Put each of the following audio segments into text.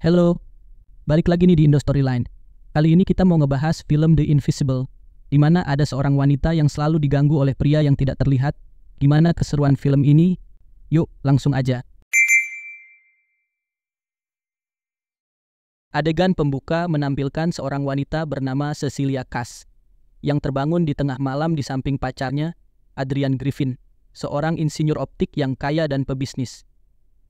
Halo, balik lagi nih di Indo Storyline. Kali ini kita mau ngebahas film The Invisible, di mana ada seorang wanita yang selalu diganggu oleh pria yang tidak terlihat. Gimana keseruan film ini? Yuk, langsung aja. Adegan pembuka menampilkan seorang wanita bernama Cecilia Cass, yang terbangun di tengah malam di samping pacarnya, Adrian Griffin, seorang insinyur optik yang kaya dan pebisnis.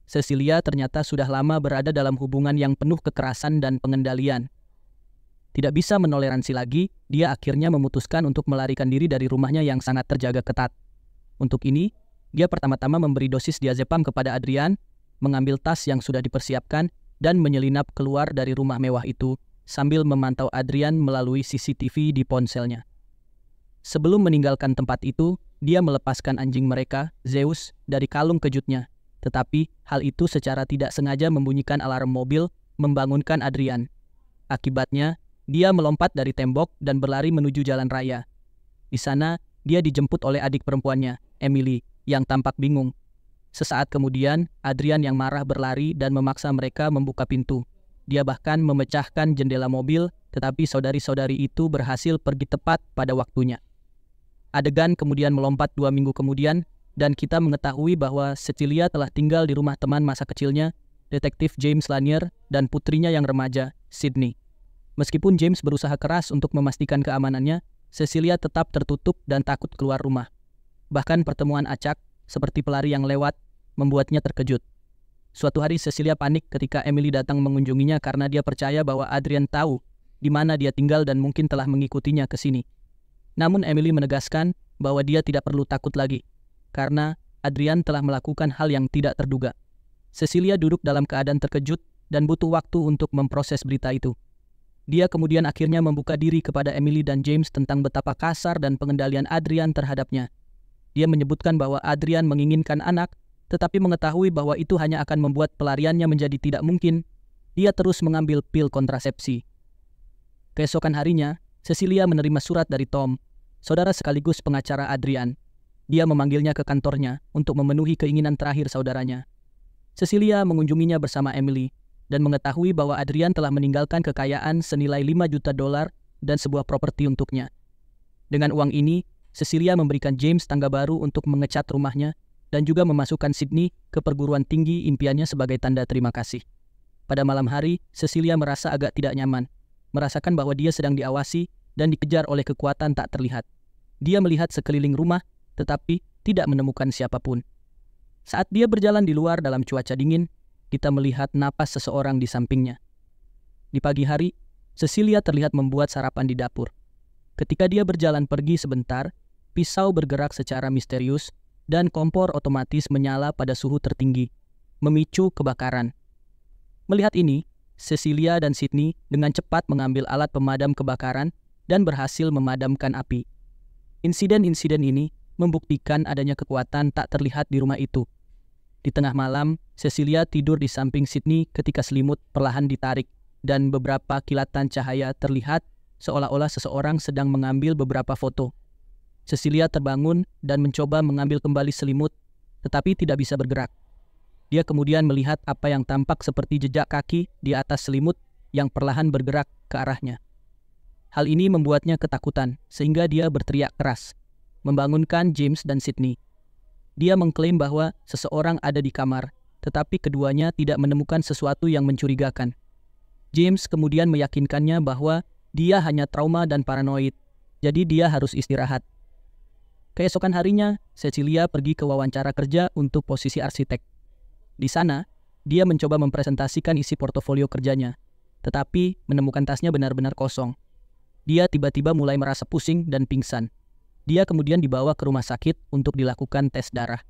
Cecilia ternyata sudah lama berada dalam hubungan yang penuh kekerasan dan pengendalian. Tidak bisa menoleransi lagi, dia akhirnya memutuskan untuk melarikan diri dari rumahnya yang sangat terjaga ketat. Untuk ini, dia pertama-tama memberi dosis diazepam kepada Adrian, mengambil tas yang sudah dipersiapkan, dan menyelinap keluar dari rumah mewah itu sambil memantau Adrian melalui CCTV di ponselnya. Sebelum meninggalkan tempat itu, dia melepaskan anjing mereka, Zeus, dari kalung kejutnya. Tetapi hal itu secara tidak sengaja membunyikan alarm mobil, membangunkan Adrian. Akibatnya, dia melompat dari tembok dan berlari menuju jalan raya. Di sana, dia dijemput oleh adik perempuannya, Emily, yang tampak bingung. Sesaat kemudian, Adrian yang marah berlari dan memaksa mereka membuka pintu. Dia bahkan memecahkan jendela mobil, tetapi saudari-saudari itu berhasil pergi tepat pada waktunya. Adegan kemudian melompat 2 minggu kemudian, dan kita mengetahui bahwa Cecilia telah tinggal di rumah teman masa kecilnya, detektif James Lanier, dan putrinya yang remaja, Sydney. Meskipun James berusaha keras untuk memastikan keamanannya, Cecilia tetap tertutup dan takut keluar rumah. Bahkan pertemuan acak, seperti pelari yang lewat, membuatnya terkejut. Suatu hari Cecilia panik ketika Emily datang mengunjunginya karena dia percaya bahwa Adrian tahu di mana dia tinggal dan mungkin telah mengikutinya ke sini. Namun Emily menegaskan bahwa dia tidak perlu takut lagi, karena Adrian telah melakukan hal yang tidak terduga. Cecilia duduk dalam keadaan terkejut dan butuh waktu untuk memproses berita itu. Dia kemudian akhirnya membuka diri kepada Emily dan James tentang betapa kasar dan pengendalian Adrian terhadapnya. Dia menyebutkan bahwa Adrian menginginkan anak, tetapi mengetahui bahwa itu hanya akan membuat pelariannya menjadi tidak mungkin. Dia terus mengambil pil kontrasepsi. Keesokan harinya, Cecilia menerima surat dari Tom, saudara sekaligus pengacara Adrian. Dia memanggilnya ke kantornya untuk memenuhi keinginan terakhir saudaranya. Cecilia mengunjunginya bersama Emily dan mengetahui bahwa Adrian telah meninggalkan kekayaan senilai $5 juta dan sebuah properti untuknya. Dengan uang ini, Cecilia memberikan James tangga baru untuk mengecat rumahnya dan juga memasukkan Sydney ke perguruan tinggi impiannya sebagai tanda terima kasih. Pada malam hari, Cecilia merasa agak tidak nyaman, merasakan bahwa dia sedang diawasi dan dikejar oleh kekuatan tak terlihat. Dia melihat sekeliling rumah, tetapi tidak menemukan siapapun. Saat dia berjalan di luar dalam cuaca dingin, kita melihat napas seseorang di sampingnya. Di pagi hari, Cecilia terlihat membuat sarapan di dapur. Ketika dia berjalan pergi sebentar, pisau bergerak secara misterius dan kompor otomatis menyala pada suhu tertinggi, memicu kebakaran. Melihat ini, Cecilia dan Sydney dengan cepat mengambil alat pemadam kebakaran dan berhasil memadamkan api. Insiden-insiden ini membuktikan adanya kekuatan tak terlihat di rumah itu. Di tengah malam, Cecilia tidur di samping Sydney ketika selimut perlahan ditarik dan beberapa kilatan cahaya terlihat seolah-olah seseorang sedang mengambil beberapa foto. Cecilia terbangun dan mencoba mengambil kembali selimut, tetapi tidak bisa bergerak. Dia kemudian melihat apa yang tampak seperti jejak kaki di atas selimut yang perlahan bergerak ke arahnya. Hal ini membuatnya ketakutan, sehingga dia berteriak keras, membangunkan James dan Sydney. Dia mengklaim bahwa seseorang ada di kamar, tetapi keduanya tidak menemukan sesuatu yang mencurigakan. James kemudian meyakinkannya bahwa dia hanya trauma dan paranoid, jadi dia harus istirahat. Keesokan harinya, Cecilia pergi ke wawancara kerja untuk posisi arsitek. Di sana, dia mencoba mempresentasikan isi portofolio kerjanya, tetapi menemukan tasnya benar-benar kosong. Dia tiba-tiba mulai merasa pusing dan pingsan. Dia kemudian dibawa ke rumah sakit untuk dilakukan tes darah.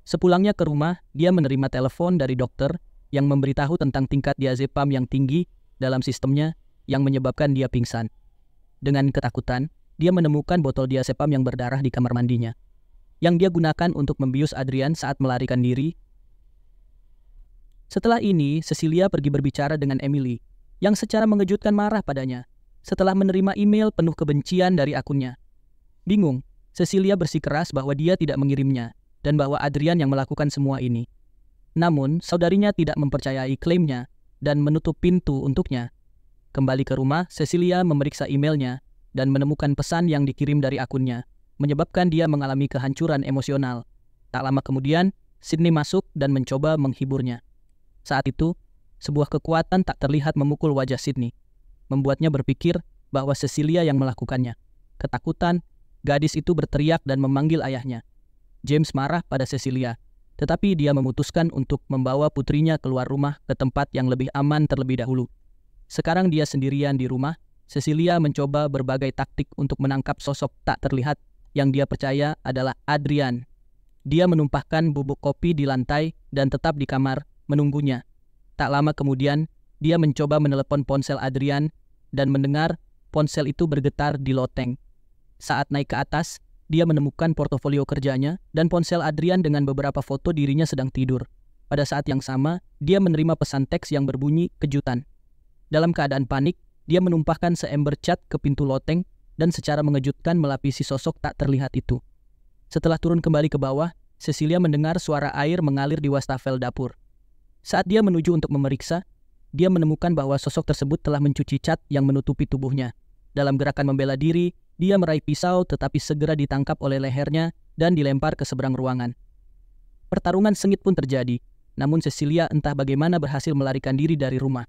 Sepulangnya ke rumah, dia menerima telepon dari dokter yang memberitahu tentang tingkat diazepam yang tinggi dalam sistemnya yang menyebabkan dia pingsan. Dengan ketakutan, dia menemukan botol diazepam yang berdarah di kamar mandinya, yang dia gunakan untuk membius Adrian saat melarikan diri. Setelah ini, Cecilia pergi berbicara dengan Emily, yang secara mengejutkan marah padanya setelah menerima email penuh kebencian dari akunnya. Bingung, Cecilia bersikeras bahwa dia tidak mengirimnya dan bahwa Adrian yang melakukan semua ini. Namun, saudarinya tidak mempercayai klaimnya dan menutup pintu untuknya. Kembali ke rumah, Cecilia memeriksa emailnya dan menemukan pesan yang dikirim dari akunnya, menyebabkan dia mengalami kehancuran emosional. Tak lama kemudian, Sydney masuk dan mencoba menghiburnya. Saat itu, sebuah kekuatan tak terlihat memukul wajah Sydney, membuatnya berpikir bahwa Cecilia yang melakukannya. Ketakutan, gadis itu berteriak dan memanggil ayahnya. James marah pada Cecilia, tetapi dia memutuskan untuk membawa putrinya keluar rumah ke tempat yang lebih aman terlebih dahulu. Sekarang dia sendirian di rumah, Cecilia mencoba berbagai taktik untuk menangkap sosok tak terlihat yang dia percaya adalah Adrian. Dia menumpahkan bubuk kopi di lantai dan tetap di kamar menunggunya. Tak lama kemudian, dia mencoba menelepon ponsel Adrian dan mendengar ponsel itu bergetar di loteng. Saat naik ke atas, dia menemukan portofolio kerjanya dan ponsel Adrian dengan beberapa foto dirinya sedang tidur. Pada saat yang sama, dia menerima pesan teks yang berbunyi kejutan. Dalam keadaan panik, dia menumpahkan seember cat ke pintu loteng dan secara mengejutkan melapisi sosok tak terlihat itu. Setelah turun kembali ke bawah, Cecilia mendengar suara air mengalir di wastafel dapur. Saat dia menuju untuk memeriksa, dia menemukan bahwa sosok tersebut telah mencuci cat yang menutupi tubuhnya. Dalam gerakan membela diri, dia meraih pisau tetapi segera ditangkap oleh lehernya dan dilempar ke seberang ruangan. Pertarungan sengit pun terjadi, namun Cecilia entah bagaimana berhasil melarikan diri dari rumah.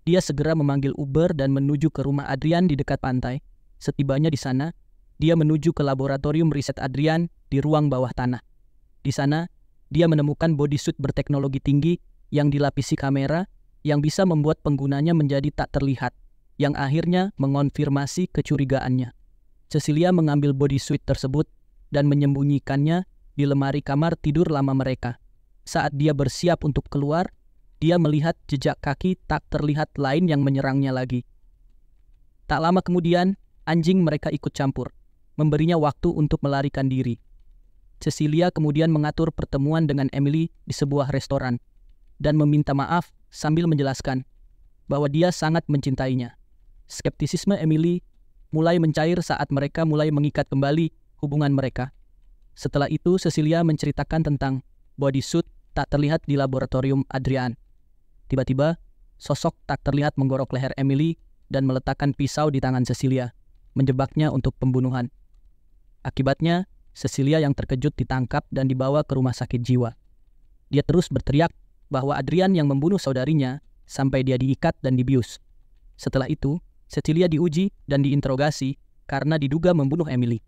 Dia segera memanggil Uber dan menuju ke rumah Adrian di dekat pantai. Setibanya di sana, dia menuju ke laboratorium riset Adrian di ruang bawah tanah. Di sana, dia menemukan bodysuit berteknologi tinggi yang dilapisi kamera yang bisa membuat penggunanya menjadi tak terlihat, yang akhirnya mengonfirmasi kecurigaannya. Cecilia mengambil bodysuit tersebut dan menyembunyikannya di lemari kamar tidur lama mereka. Saat dia bersiap untuk keluar, dia melihat jejak kaki tak terlihat lain yang menyerangnya lagi. Tak lama kemudian, anjing mereka ikut campur, memberinya waktu untuk melarikan diri. Cecilia kemudian mengatur pertemuan dengan Emily di sebuah restoran dan meminta maaf sambil menjelaskan bahwa dia sangat mencintainya. Skeptisisme Emily mulai mencair saat mereka mulai mengikat kembali hubungan mereka. Setelah itu, Cecilia menceritakan tentang bodysuit tak terlihat di laboratorium Adrian. Tiba-tiba, sosok tak terlihat menggorok leher Emily dan meletakkan pisau di tangan Cecilia, menjebaknya untuk pembunuhan. Akibatnya, Cecilia yang terkejut ditangkap dan dibawa ke rumah sakit jiwa. Dia terus berteriak bahwa Adrian yang membunuh saudarinya sampai dia diikat dan dibius. Setelah itu, Cecilia diuji dan diinterogasi karena diduga membunuh Emily.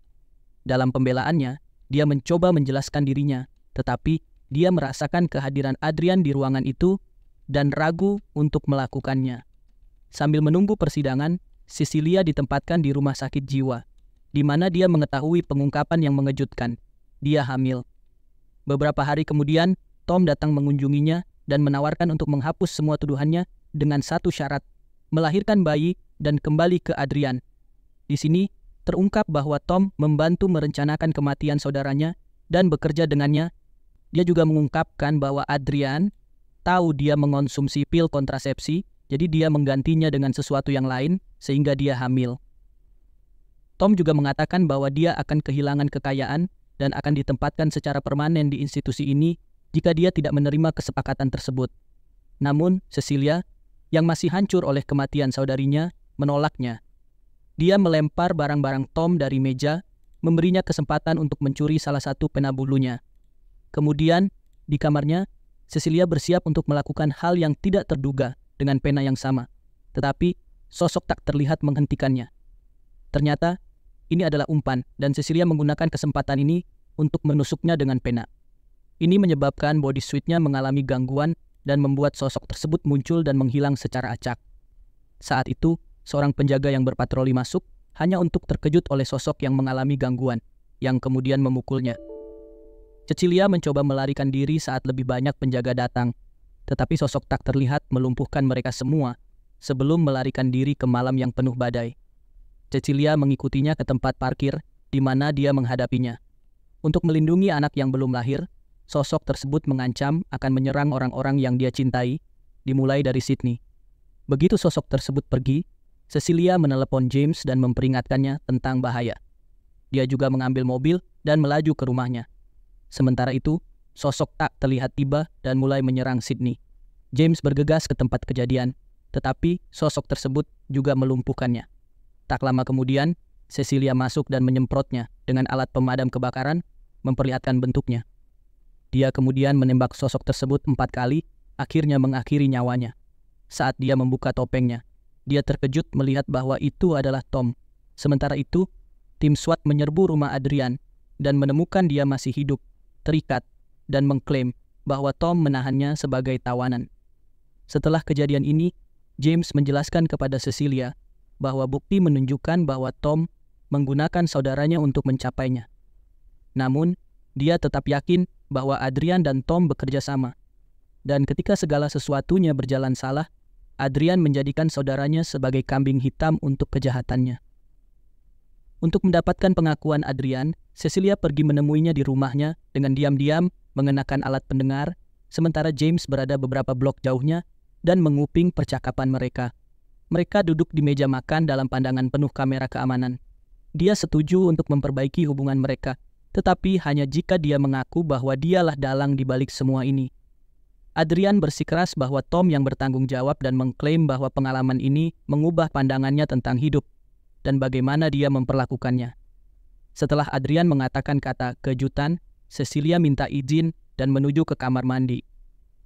Dalam pembelaannya, dia mencoba menjelaskan dirinya, tetapi dia merasakan kehadiran Adrian di ruangan itu dan ragu untuk melakukannya. Sambil menunggu persidangan, Cecilia ditempatkan di rumah sakit jiwa, di mana dia mengetahui pengungkapan yang mengejutkan. Dia hamil. Beberapa hari kemudian, Tom datang mengunjunginya dan menawarkan untuk menghapus semua tuduhannya dengan satu syarat, melahirkan bayi dan kembali ke Adrian. Di sini, terungkap bahwa Tom membantu merencanakan kematian saudaranya dan bekerja dengannya. Dia juga mengungkapkan bahwa Adrian tahu dia mengonsumsi pil kontrasepsi, jadi dia menggantinya dengan sesuatu yang lain sehingga dia hamil. Tom juga mengatakan bahwa dia akan kehilangan kekayaan dan akan ditempatkan secara permanen di institusi ini jika dia tidak menerima kesepakatan tersebut. Namun, Cecilia, yang masih hancur oleh kematian saudarinya, menolaknya. Dia melempar barang-barang Tom dari meja, memberinya kesempatan untuk mencuri salah satu pena bulunya. Kemudian, di kamarnya, Cecilia bersiap untuk melakukan hal yang tidak terduga dengan pena yang sama. Tetapi, sosok tak terlihat menghentikannya. Ternyata, ini adalah umpan, dan Cecilia menggunakan kesempatan ini untuk menusuknya dengan pena. Ini menyebabkan bodysuitnya mengalami gangguan dan membuat sosok tersebut muncul dan menghilang secara acak. Saat itu, seorang penjaga yang berpatroli masuk hanya untuk terkejut oleh sosok yang mengalami gangguan, yang kemudian memukulnya. Cecilia mencoba melarikan diri saat lebih banyak penjaga datang, tetapi sosok tak terlihat melumpuhkan mereka semua sebelum melarikan diri ke malam yang penuh badai. Cecilia mengikutinya ke tempat parkir di mana dia menghadapinya. Untuk melindungi anak yang belum lahir, sosok tersebut mengancam akan menyerang orang-orang yang dia cintai, dimulai dari Sydney. Begitu sosok tersebut pergi, Cecilia menelepon James dan memperingatkannya tentang bahaya. Dia juga mengambil mobil dan melaju ke rumahnya. Sementara itu, sosok tak terlihat tiba dan mulai menyerang Sydney. James bergegas ke tempat kejadian, tetapi sosok tersebut juga melumpuhkannya. Tak lama kemudian, Cecilia masuk dan menyemprotnya dengan alat pemadam kebakaran, memperlihatkan bentuknya. Dia kemudian menembak sosok tersebut 4 kali, akhirnya mengakhiri nyawanya. Saat dia membuka topengnya, dia terkejut melihat bahwa itu adalah Tom. Sementara itu, tim SWAT menyerbu rumah Adrian dan menemukan dia masih hidup, terikat, dan mengklaim bahwa Tom menahannya sebagai tawanan. Setelah kejadian ini, James menjelaskan kepada Cecilia bahwa bukti menunjukkan bahwa Tom menggunakan saudaranya untuk mencapainya. Namun, dia tetap yakin bahwa Adrian dan Tom bekerja sama. Dan ketika segala sesuatunya berjalan salah, Adrian menjadikan saudaranya sebagai kambing hitam untuk kejahatannya. Untuk mendapatkan pengakuan Adrian, Cecilia pergi menemuinya di rumahnya dengan diam-diam mengenakan alat pendengar, sementara James berada beberapa blok jauhnya dan menguping percakapan mereka. Mereka duduk di meja makan dalam pandangan penuh kamera keamanan. Dia setuju untuk memperbaiki hubungan mereka, tetapi hanya jika dia mengaku bahwa dialah dalang di balik semua ini. Adrian bersikeras bahwa Tom yang bertanggung jawab dan mengklaim bahwa pengalaman ini mengubah pandangannya tentang hidup dan bagaimana dia memperlakukannya. Setelah Adrian mengatakan kata kejutan, Cecilia minta izin dan menuju ke kamar mandi.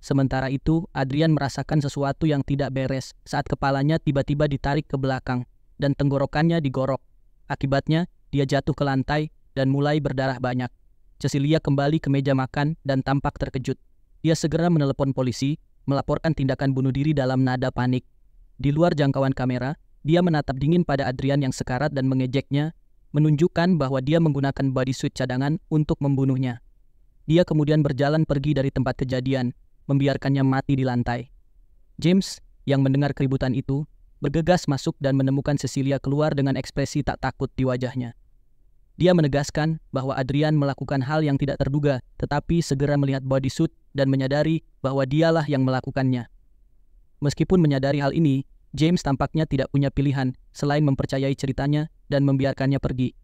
Sementara itu, Adrian merasakan sesuatu yang tidak beres saat kepalanya tiba-tiba ditarik ke belakang dan tenggorokannya digorok. Akibatnya, dia jatuh ke lantai dan mulai berdarah banyak. Cecilia kembali ke meja makan dan tampak terkejut. Dia segera menelepon polisi, melaporkan tindakan bunuh diri dalam nada panik. Di luar jangkauan kamera, dia menatap dingin pada Adrian yang sekarat dan mengejeknya, menunjukkan bahwa dia menggunakan bodysuit cadangan untuk membunuhnya. Dia kemudian berjalan pergi dari tempat kejadian, membiarkannya mati di lantai. James, yang mendengar keributan itu, bergegas masuk dan menemukan Cecilia keluar dengan ekspresi tak takut di wajahnya. Dia menegaskan bahwa Adrian melakukan hal yang tidak terduga, tetapi segera melihat bodysuit dan menyadari bahwa dialah yang melakukannya. Meskipun menyadari hal ini, James tampaknya tidak punya pilihan selain mempercayai ceritanya dan membiarkannya pergi.